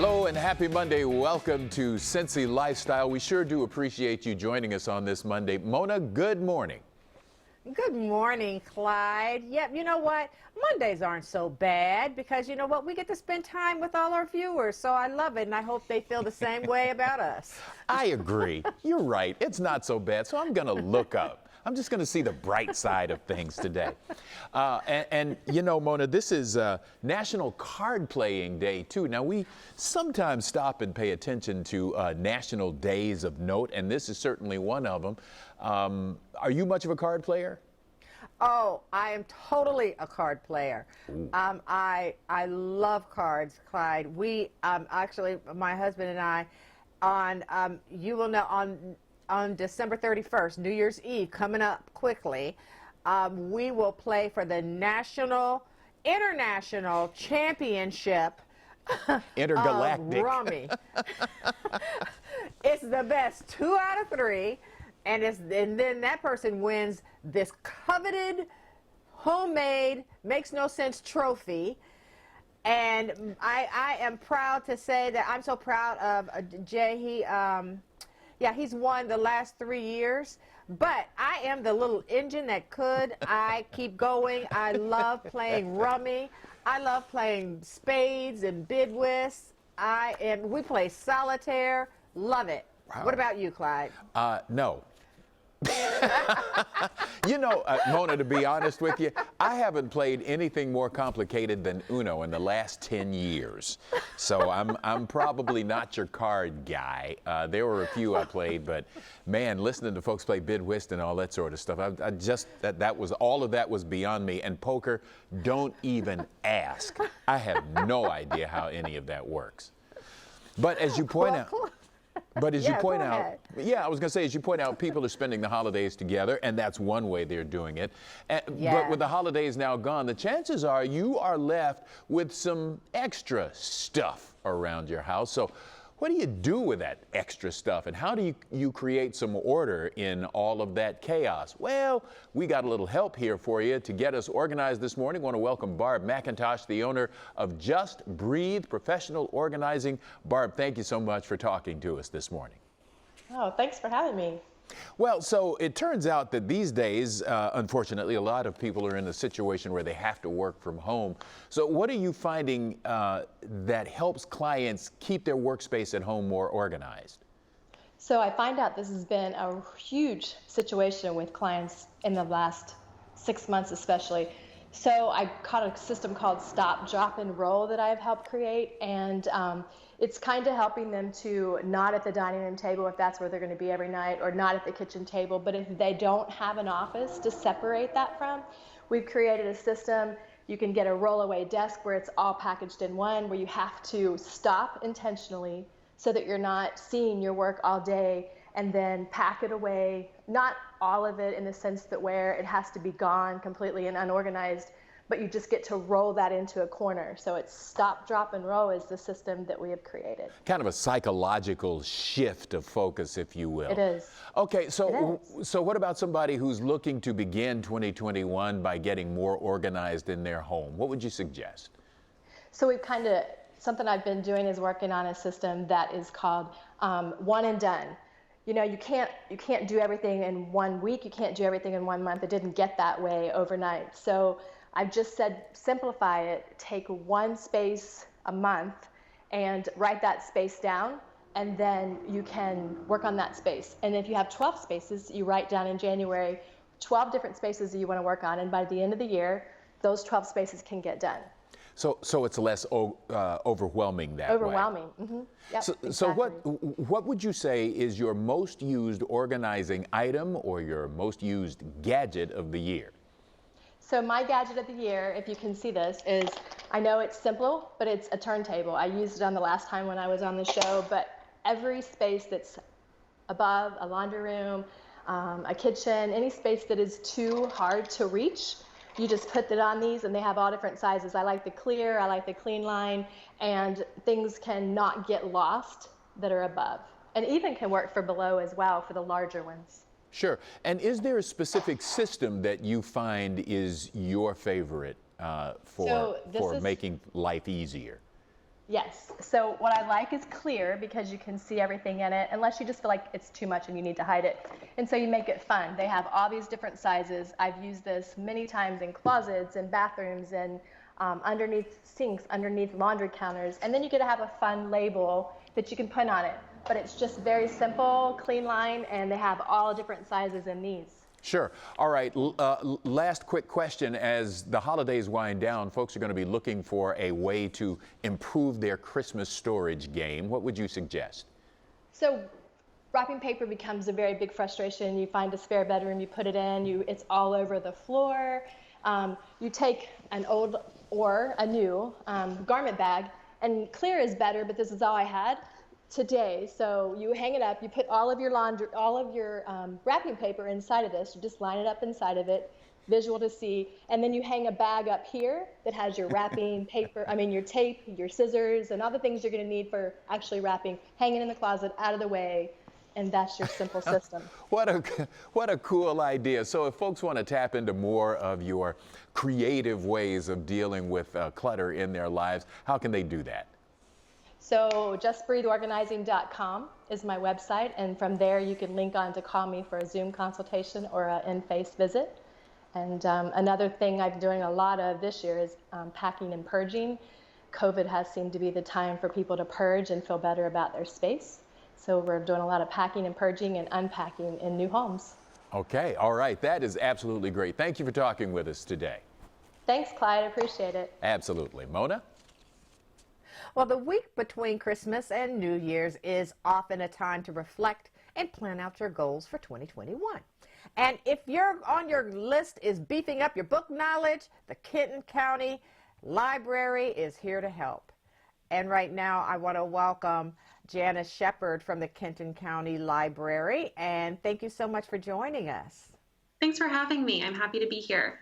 Hello and happy Monday. Welcome to Cincy Lifestyle. We sure do appreciate you joining us on this Monday. Mona, good morning. Good morning, Clyde. Yep, you know what? Mondays aren't so bad because you know what? We get to spend time with all our viewers, so I love it, and I hope they feel the same way about us. I agree. You're right. It's not so bad, so I'm going to look up. I'm just going to see the bright side of things today. And you know, Mona, this is National Card Playing Day, too. Now, we sometimes stop and pay attention to national days of note, and this is certainly one of them. Are you much of a card player? Oh, I am totally a card player. I love cards, Clyde. We actually, my husband and I, you will know, on December 31st, New Year's Eve, coming up quickly, we will play for the International Championship Intergalactic. of Rummy. It's the best 2 out of 3, and then that person wins this coveted, homemade, makes no sense trophy. And I am proud to say that I'm so proud of Jay. He's won the last 3 years, but I am the little engine that could. I keep going. I love playing rummy. I love playing spades and bid whist. We play solitaire. Love it. Wow. What about you, Clyde? No. You know, Mona, to be honest with you, I haven't played anything more complicated than Uno in the last 10 yeyears. So I'm probably not your card guy. There were a few I played, but man, listening to folks play bid whist and all that sort of stuff, all of that was beyond me. And poker, don't even ask. I have no idea how any of that works. But as you point out, I was going to say, as you point out, people are spending the holidays together, and that's one way they're doing it. But with the holidays now gone, the chances are you are left with some extra stuff around your house. So what do you do with that extra stuff, and how do you create some order in all of that chaos? Well, we got a little help here for you to get us organized this morning. I want to welcome Barb McIntosh, the owner of Just Breathe Professional Organizing. Barb, thank you so much for talking to us this morning. Oh, thanks for having me. Well, so it turns out that these days, unfortunately, a lot of people are in a situation where they have to work from home. So what are you finding that helps clients keep their workspace at home more organized? So I find out this has been a huge situation with clients in the last 6 months especially. So I caught a system called Stop, Drop, and Roll that I've helped create, and it's kind of helping them to not at the dining room table if that's where they're going to be every night, or not at the kitchen table, but if they don't have an office to separate that from, we've created a system. You can get a rollaway desk where it's all packaged in one, where you have to stop intentionally so that you're not seeing your work all day, and then pack it away, not all of it in the sense that where it has to be gone completely and unorganized, but you just get to roll that into a corner. So it's Stop, Drop, and Roll is the system that we have created. Kind of a psychological shift of focus, if you will. It is. Okay, so what about somebody who's looking to begin 2021 by getting more organized in their home? What would you suggest? So we've something I've been doing is working on a system that is called one and done. You know, you can't do everything in 1 week, you can't do everything in 1 month. It didn't get that way overnight. So I've just said, simplify it, take one space a month and write that space down, and then you can work on that space. And if you have 12 spaces, you write down in January 12 different spaces that you want to work on, and by the end of the year, those 12 spaces can get done. So it's less overwhelming that way. Overwhelming. Mm-hmm. Yep, So exactly. what would you say is your most used organizing item or your most used gadget of the year? So my gadget of the year, if you can see this, is, I know it's simple, but it's a turntable. I used it on the last time when I was on the show, but every space that's above a laundry room, a kitchen, any space that is too hard to reach, you just put it on these, and they have all different sizes. I like the clear, I like the clean line, and things can not get lost that are above. And even can work for below as well for the larger ones. Sure. And is there a specific system that you find is your favorite for making life easier? Yes. So what I like is clear because you can see everything in it, unless you just feel like it's too much and you need to hide it. And so you make it fun. They have all these different sizes. I've used this many times in closets and bathrooms and underneath sinks, underneath laundry counters. And then you get to have a fun label that you can put on it. But it's just very simple, clean line, and they have all different sizes and needs. Sure. All right. Last quick question. As the holidays wind down, folks are going to be looking for a way to improve their Christmas storage game. What would you suggest? So wrapping paper becomes a very big frustration. You find a spare bedroom, you put it in, it's all over the floor. You take an old or a new garment bag, and clear is better, but this is all I had today. So you hang it up, you put all of your wrapping paper inside of this, you just line it up inside of it, visual to see, and then you hang a bag up here that has your wrapping paper, your tape, your scissors, and all the things you're going to need for actually wrapping, hanging in the closet, out of the way, and that's your simple system. What a cool idea. So if folks want to tap into more of your creative ways of dealing with clutter in their lives, how can they do that? So justbreatheorganizing.com is my website, and from there you can link on to call me for a Zoom consultation or an in-face visit. And another thing I'm doing a lot of this year is packing and purging. COVID has seemed to be the time for people to purge and feel better about their space. So we're doing a lot of packing and purging and unpacking in new homes. Okay, all right. That is absolutely great. Thank you for talking with us today. Thanks, Clyde. I appreciate it. Absolutely. Mona? Well, the week between Christmas and New Year's is often a time to reflect and plan out your goals for 2021. And if on your list is beefing up your book knowledge, the Kenton County Library is here to help. And right now I want to welcome Janice Shepard from the Kenton County Library. And thank you so much for joining us. Thanks for having me. I'm happy to be here.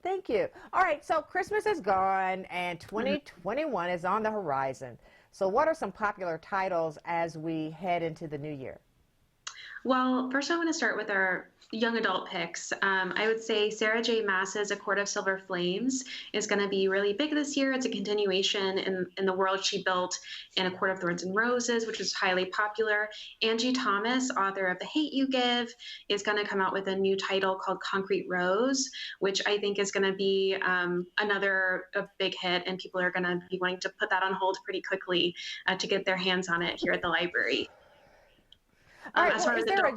Thank you. All right, so Christmas is gone and 2021 is on the horizon. So what are some popular titles as we head into the new year? Well, first I want to start with our young adult picks. I would say Sarah J. Maas's A Court of Silver Flames is going to be really big this year. It's a continuation in the world she built in A Court of Thorns and Roses, which was highly popular. Angie Thomas, author of The Hate You Give, is going to come out with a new title called Concrete Rose, which I think is going to be another big hit, and people are going to be wanting to put that on hold pretty quickly to get their hands on it here at the library. All right,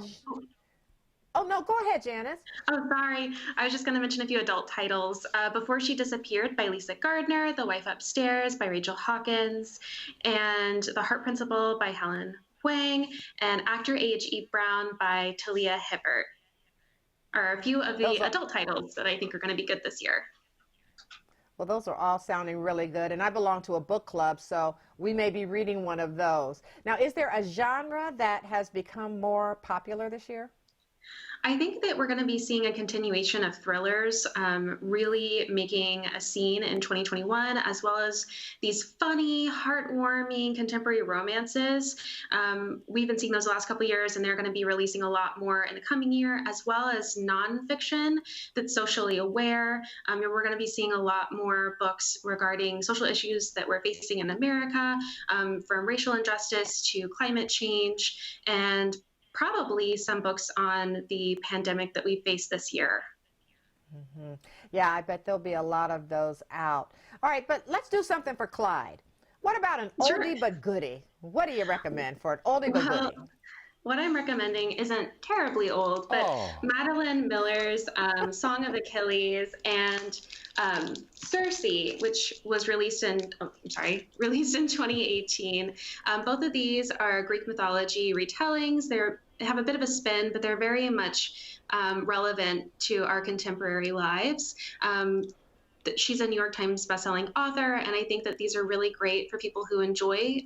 Oh, no, go ahead, Janice. Oh, sorry. I was just going to mention a few adult titles. Before She Disappeared by Lisa Gardner, The Wife Upstairs by Rachel Hawkins, and The Heart Principle by Helen Wang, and Actor Age Eat Brown by Talia Hibbert are a few of the adult titles that I think are going to be good this year. Well, those are all sounding really good, and I belong to a book club, so we may be reading one of those. Now, is there a genre that has become more popular this year? I think that we're going to be seeing a continuation of thrillers really making a scene in 2021, as well as these funny, heartwarming contemporary romances. We've been seeing those the last couple of years, and they're going to be releasing a lot more in the coming year, as well as nonfiction that's socially aware. We're going to be seeing a lot more books regarding social issues that we're facing in America, from racial injustice to climate change, and probably some books on the pandemic that we faced this year. Mm-hmm. Yeah, I bet there'll be a lot of those out. All right, but let's do something for Clyde. What about an oldie but goodie? What do you recommend for an oldie but goodie? What I'm recommending isn't terribly old, but Madeline Miller's Song of Achilles and Circe, which was released in 2018. Both of these are Greek mythology retellings. They have a bit of a spin, but they're very much relevant to our contemporary lives. She's a New York Times bestselling author, and I think that these are really great for people who enjoy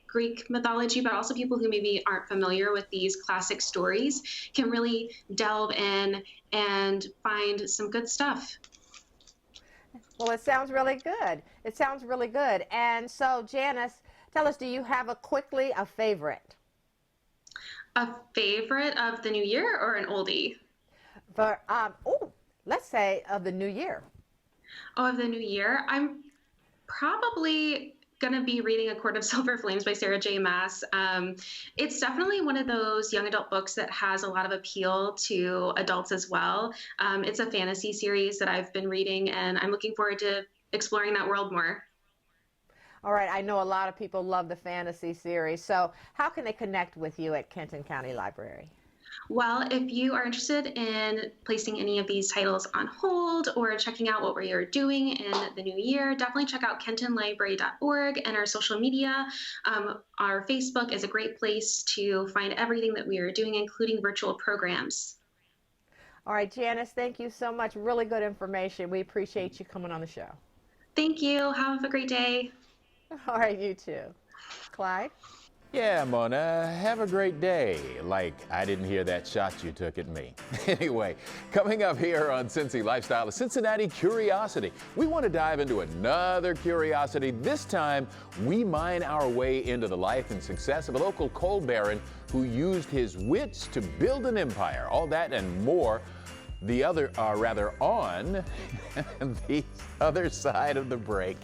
Greek mythology, but also people who maybe aren't familiar with these classic stories can really delve in and find some good stuff. Well, it sounds really good. It sounds really good. And so, Janice, tell us, do you have a favorite? A favorite of the new year or an oldie? For let's say of the new year. Oh, of the new year, I'm probably going to be reading A Court of Silver Flames by Sarah J. Maas. It's definitely one of those young adult books that has a lot of appeal to adults as well. It's a fantasy series that I've been reading, and I'm looking forward to exploring that world more. All right, I know a lot of people love the fantasy series, so how can they connect with you at Kenton County Library? Well, if you are interested in placing any of these titles on hold or checking out what we are doing in the new year, definitely check out kentonlibrary.org and our social media. Our Facebook is a great place to find everything that we are doing, including virtual programs. All right, Janice, thank you so much. Really good information. We appreciate you coming on the show. Thank you. Have a great day. All right, you too. Clyde? Yeah, Mona, have a great day. Like, I didn't hear that shot you took at me. Anyway, coming up here on Cincy Lifestyle, a Cincinnati curiosity. We want to dive into another curiosity. This time, we mine our way into the life and success of a local coal baron who used his wits to build an empire. All that and more, on the other side of the break.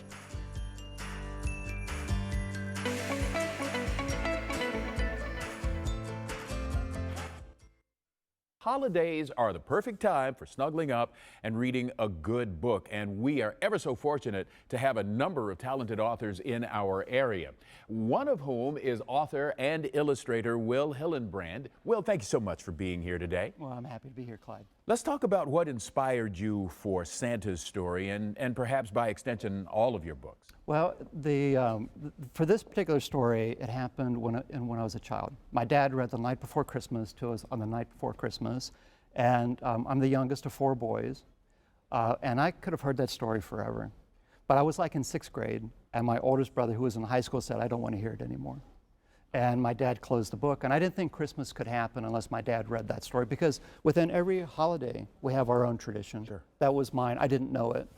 Holidays are the perfect time for snuggling up and reading a good book, and we are ever so fortunate to have a number of talented authors in our area, one of whom is author and illustrator Will Hillenbrand. Will, thank you so much for being here today. Well, I'm happy to be here, Clyde. Let's talk about what inspired you for Santa's Story and perhaps by extension all of your books. Well, for this particular story, it happened when I was a child. My dad read The Night Before Christmas to us on the night before Christmas, and I'm the youngest of 4 boys, and I could have heard that story forever. But I was like in 6th grade, and my oldest brother, who was in high school, said, "I don't want to hear it anymore." And my dad closed the book, and I didn't think Christmas could happen unless my dad read that story, because within every holiday, we have our own tradition. Sure. That was mine. I didn't know it.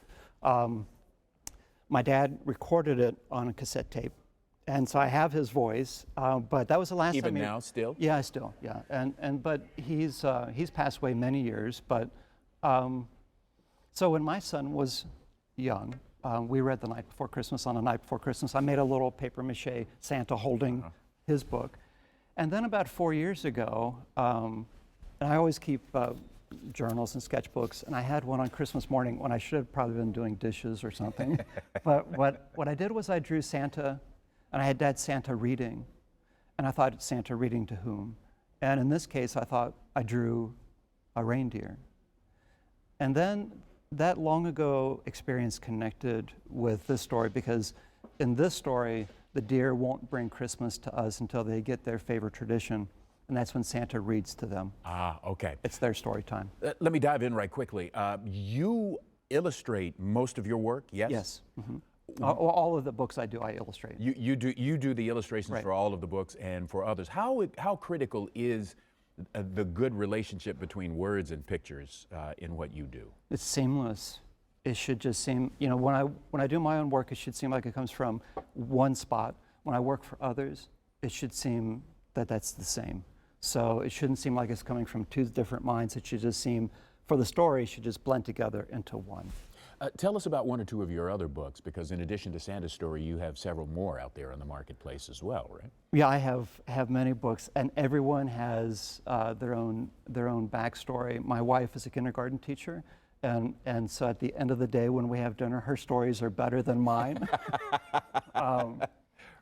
My dad recorded it on a cassette tape, and so I have his voice. But that was the last time. Even now, still? Yeah, still, yeah. But he's passed away many years. But so when my son was young, we read The Night Before Christmas on the night before Christmas. I made a little paper mache Santa holding his book, and then about 4 years ago, and I always keep journals and sketchbooks, and I had one on Christmas morning when I should have probably been doing dishes or something. But what I did was I drew Santa, and I had Dad Santa reading, and I thought, Santa reading to whom? And in this case, I thought I drew a reindeer. And then that long ago experience connected with this story, because in this story, the deer won't bring Christmas to us until they get their favorite tradition. And that's when Santa reads to them. Ah, okay. It's their story time. Let me dive in right quickly. You illustrate most of your work, yes? Yes. All of the books I do, I illustrate. You do the illustrations Right. for all of the books and for others. How critical is the good relationship between words and pictures in what you do? It's seamless. It should just seem, when I do my own work, it should seem like it comes from one spot. When I work for others, it should seem that that's the same. So it shouldn't seem like it's coming from 2 different minds. It should just seem, for the story, it should just blend together into one. Tell us about 1 or 2 of your other books, because in addition to Santa's Story, you have several more out there in the marketplace as well, right? Yeah, I have many books, and everyone has their own backstory. My wife is a kindergarten teacher, and so at the end of the day, when we have dinner, her stories are better than mine.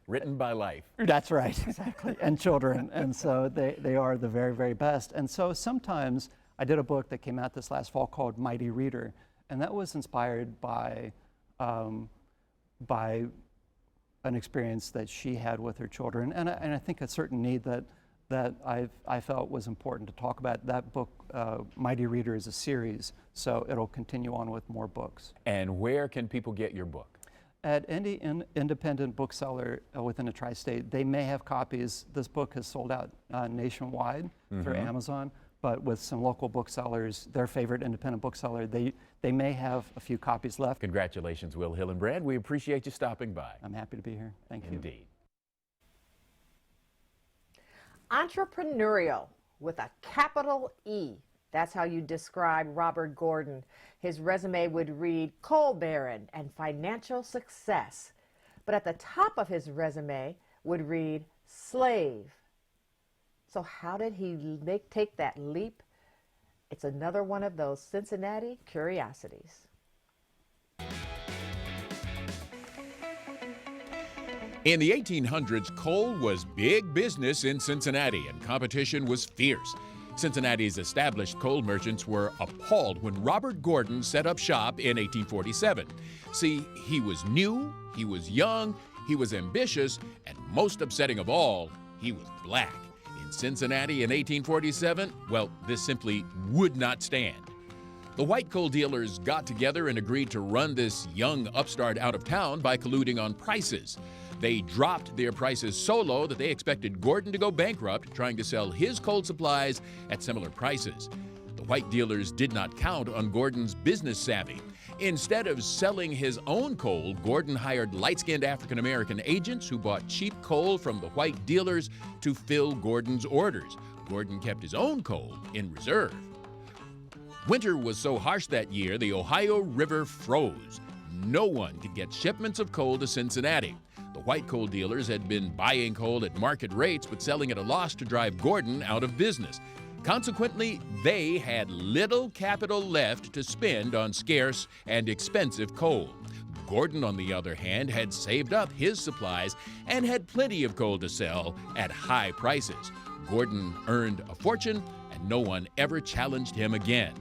Written by life. That's right, exactly, and children, and so they are the very, very best. And so sometimes I did a book that came out this last fall called Mighty Reader, and that was inspired by an experience that she had with her children, and I think a certain need that I felt was important to talk about. That book, Mighty Reader, is a series, so it'll continue on with more books. And where can people get your book? At any independent bookseller within the tri-state, they may have copies. This book has sold out nationwide through Amazon, but with some local booksellers, their favorite independent bookseller, they may have a few copies left. Congratulations, Will Hillenbrand. We appreciate you stopping by. I'm happy to be here. Thank you. Indeed. Entrepreneurial with a capital E. That's how you describe Robert Gordon. His resume would read coal baron and financial success. but at the top of his resume would read slave. So how did he take that leap? It's another one of those Cincinnati curiosities. In the 1800s, coal was big business in Cincinnati, and competition was fierce. Cincinnati's established coal merchants were appalled when Robert Gordon set up shop in 1847. See, he was new, he was young, he was ambitious, and most upsetting of all, he was black. In Cincinnati in 1847, well, this simply would not stand. The white coal dealers got together and agreed to run this young upstart out of town by colluding on prices. They dropped their prices so low that they expected Gordon to go bankrupt trying to sell his coal supplies at similar prices. The white dealers did not count on Gordon's business savvy. Instead of selling his own coal, Gordon hired light-skinned African-American agents who bought cheap coal from the white dealers to fill Gordon's orders. Gordon kept his own coal in reserve. Winter was so harsh that year, the Ohio River froze. No one could get shipments of coal to Cincinnati. The white coal dealers had been buying coal at market rates but selling at a loss to drive Gordon out of business. Consequently, they had little capital left to spend on scarce and expensive coal. Gordon, on the other hand, had saved up his supplies and had plenty of coal to sell at high prices. Gordon earned a fortune, and no one ever challenged him again.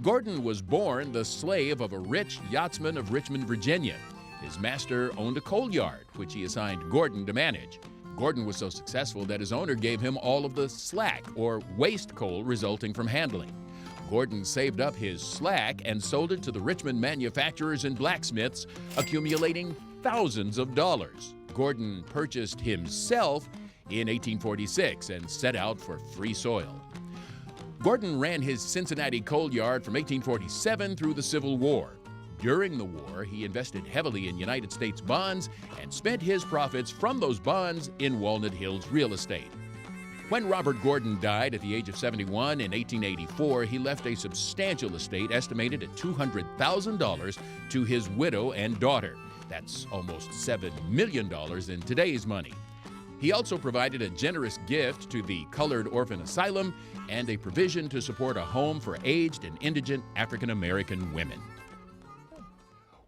Gordon was born the slave of a rich yachtsman of Richmond, Virginia. His master owned a coal yard, which he assigned Gordon to manage. Gordon was so successful that his owner gave him all of the slack, or waste coal, resulting from handling. Gordon saved up his slack and sold it to the Richmond manufacturers and blacksmiths, accumulating thousands of dollars. Gordon purchased himself in 1846 and set out for free soil. Gordon ran his Cincinnati coal yard from 1847 through the Civil War. During the war, he invested heavily in United States bonds and spent his profits from those bonds in Walnut Hills real estate. When Robert Gordon died at the age of 71 in 1884, he left a substantial estate estimated at $200,000 to his widow and daughter. That's almost $7 million in today's money. He also provided a generous gift to the Colored Orphan Asylum and a provision to support a home for aged and indigent African American women.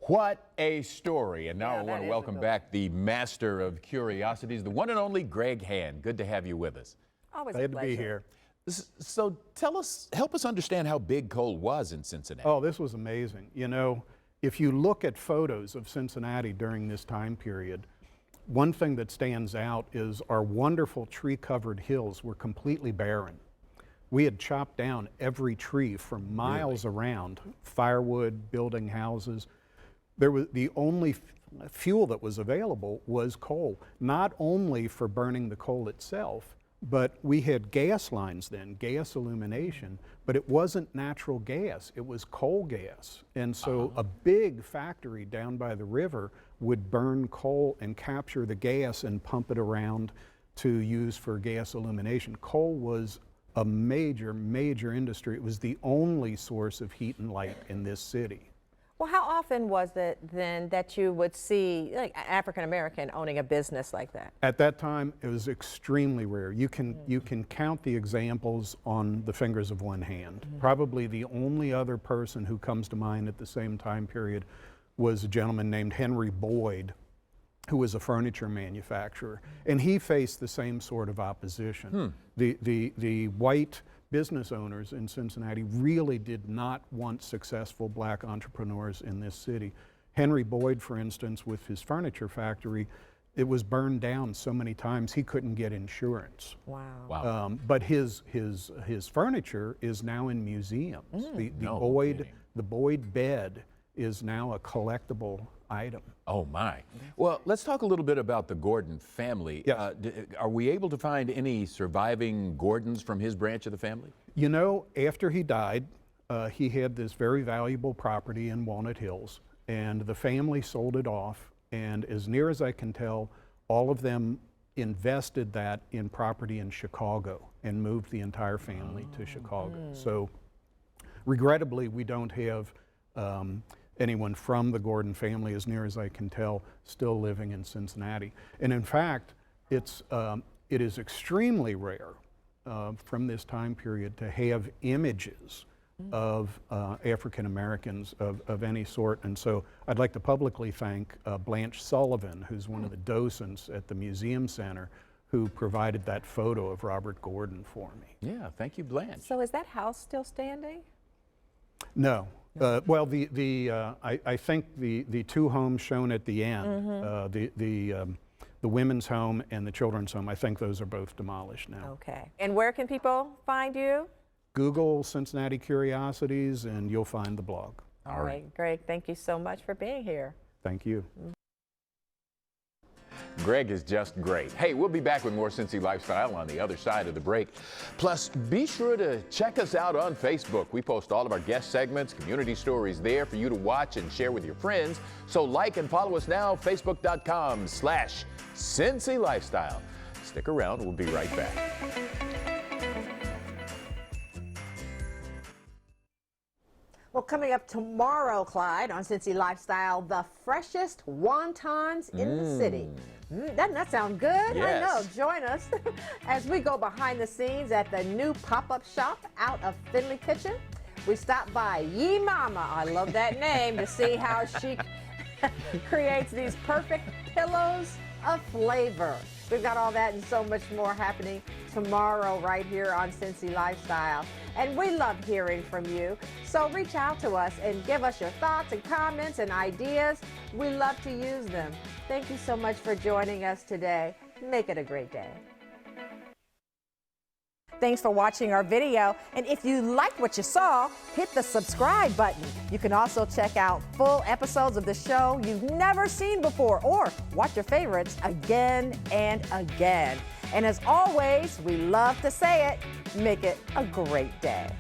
What a story. And now I want to welcome back the master of curiosities, the one and only Greg Hand. Good to have you with us. Always Glad to be here. So help us understand how big coal was in Cincinnati. Oh, this was amazing. You know, if you look at photos of Cincinnati during this time period, one thing that stands out is our wonderful tree-covered hills were completely barren. We had chopped down every tree for miles around, firewood, building houses. There was the only fuel that was available was coal, not only for burning the coal itself, but we had gas lines then, gas illumination, but it wasn't natural gas, it was coal gas. And so a big factory down by the river would burn coal and capture the gas and pump it around to use for gas illumination. Coal was a major, major industry. It was the only source of heat and light in this city. Well, how often was it then that you would see like African American owning a business like that? At that time, it was extremely rare. You can count the examples on the fingers of one hand. Probably the only other person who comes to mind at the same time period was a gentleman named Henry Boyd, who was a furniture manufacturer, and he faced the same sort of opposition. The white business owners in Cincinnati really did not want successful black entrepreneurs in this city. Henry Boyd, for instance, with his furniture factory, it was burned down so many times he couldn't get insurance. Wow. But his furniture is now in museums. The Boyd bed is now a collectible item. Oh my. Well, let's talk a little bit about the Gordon family. Yes. Are we able to find any surviving Gordons from his branch of the family? You know, after he died, he had this very valuable property in Walnut Hills, and the family sold it off, and as near as I can tell, all of them invested that in property in Chicago and moved the entire family to Chicago. So regrettably, we don't have anyone from the Gordon family, as near as I can tell, still living in Cincinnati. And in fact, it is extremely rare from this time period to have images of African Americans of any sort. And so I'd like to publicly thank Blanche Sullivan, who's one of the docents at the Museum Center, who provided that photo of Robert Gordon for me. Yeah, thank you, Blanche. So is that house still standing? No. Well, I think the two homes shown at the end, the women's home and the children's home, I think those are both demolished now. Okay. And where can people find you? Google Cincinnati Curiosities and you'll find the blog. All right, Greg, thank you so much for being here. Thank you. Greg is just great. Hey, we'll be back with more Cincy Lifestyle on the other side of the break. Plus, be sure to check us out on Facebook. We post all of our guest segments, community stories there for you to watch and share with your friends. So like and follow us now, facebook.com/Cincy Lifestyle. Stick around, we'll be right back. Well, coming up tomorrow, Clyde, on Cincy Lifestyle, the freshest wontons in the city. Doesn't that sound good? Yes. I know. Join us as we go behind the scenes at the new pop-up shop out of Finley Kitchen. We stop by Ye Mama, I love that name, to see how she creates these perfect pillows of flavor. We've got all that and so much more happening tomorrow right here on Cincy Lifestyle. And we love hearing from you. So reach out to us and give us your thoughts and comments and ideas. We love to use them. Thank you so much for joining us today. Make it a great day. Thanks for watching our video. And if you liked what you saw, hit the subscribe button. You can also check out full episodes of the show you've never seen before, or watch your favorites again and again. And as always, we love to say it, make it a great day.